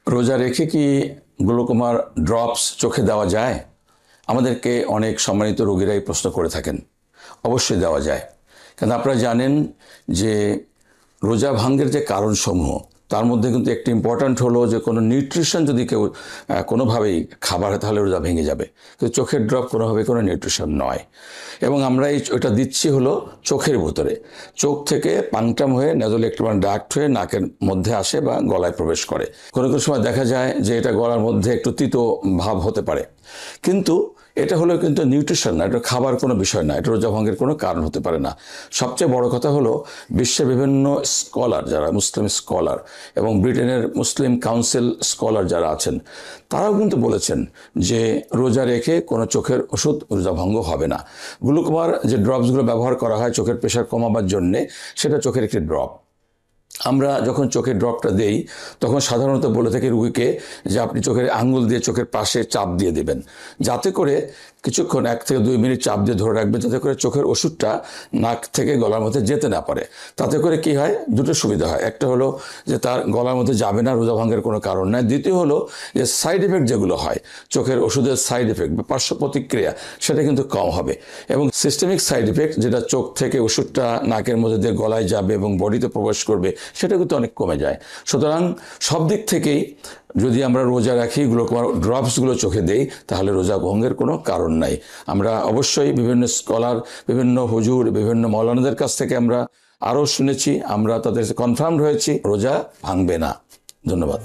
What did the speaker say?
রোজা রেখে কি গ্লুকোমার ড্রপস চোখে দেওয়া যায়? আমাদেরকে অনেক সম্মানিত রোগীরাই প্রশ্ন করে থাকেন। অবশ্যই দেওয়া যায়, কারণ আপনারা জানেন যে রোজা ভাঙ্গের যে কারণসমূহ তার মধ্যে কিন্তু একটি ইম্পর্ট্যান্ট হলো যে কোনো নিউট্রিশন যদি কেউ কোনোভাবেই খাবার তাহলে রোজা ভেঙে যাবে, কিন্তু চোখের ড্রপ কোনোভাবেই কোনো নিউট্রিশন নয়। এবং আমরা ওটা দিচ্ছি হলো চোখের ভিতরে, চোখ থেকে পাংটাম হয়ে নেজোলেক্টোমার ডাক্ট হয়ে নাকের মধ্যে আসে বা গলায় প্রবেশ করে। কোনো কোনো সময় দেখা যায় যে এটা গলার মধ্যে একটু তিতো ভাব হতে পারে, কিন্তু এটা হলো কিন্তু নিউট্রিশন না, এটা খাবার কোনো বিষয় না, এটা রোজা ভঙ্গের কোনো কারণ হতে পারে না। সবচেয়ে বড় কথা হলো বিশ্বের বিভিন্ন স্কলার যারা মুসলিম স্কলার এবং ব্রিটেনের মুসলিম কাউন্সিল স্কলার যারা আছেন তারাও কিন্তু বলেছেন যে রোজা রেখে কোনো চোখের ওষুধ রোজা ভঙ্গ হবে না। গ্লুকোমার যে ড্রপসগুলো ব্যবহার করা হয় চোখের প্রেশার কমাবার জন্যে, সেটা চোখের একটি ড্রপ। আমরা যখন চোখের ড্রপটা দেই তখন সাধারণত বলে থাকি রুগীকে যে আপনি চোখের আঙ্গুল দিয়ে চোখের পাশে চাপ দিয়ে দেবেন, যাতে করে কিছুক্ষণ 1 থেকে 2 মিনিট চাপ দিয়ে ধরে রাখবেন, যাতে করে চোখের ওষুধটা নাক থেকে গলার মধ্যে যেতে না পারে। তাতে করে কি হয়, দুটো সুবিধা হয়। একটা হলো যে তার গলার মধ্যে যাবে না, রোজা ভাঙ্গের কোনো কারণ নাই। দ্বিতীয় হলো যে সাইড এফেক্ট যেগুলো হয়, চোখের ওষুধের সাইড এফেক্ট বা পার্শ্ব প্রতিক্রিয়া, সেটা কিন্তু কম হবে। এবং সিস্টেমিক সাইড এফেক্ট যেটা চোখ থেকে ওষুধটা নাকের মধ্যে দিয়ে গলায় যাবে এবং বডিতে প্রবেশ করবে, সেটা কিন্তু অনেক কমে যায়। সুতরাং সব দিক থেকেই যদি আমরা রোজা রাখি, গ্লুকোমার ড্রপসগুলো চোখে দেই, তাহলে রোজা ভঙ্গের কোনো কারণ নাই। আমরা অবশ্যই বিভিন্ন স্কলার, বিভিন্ন হুজুর, বিভিন্ন মৌলানাদের কাছ থেকে আমরা আরও শুনেছি, আমরা তাদের কনফার্মড হয়েছি রোজা ভাঙবে না। ধন্যবাদ।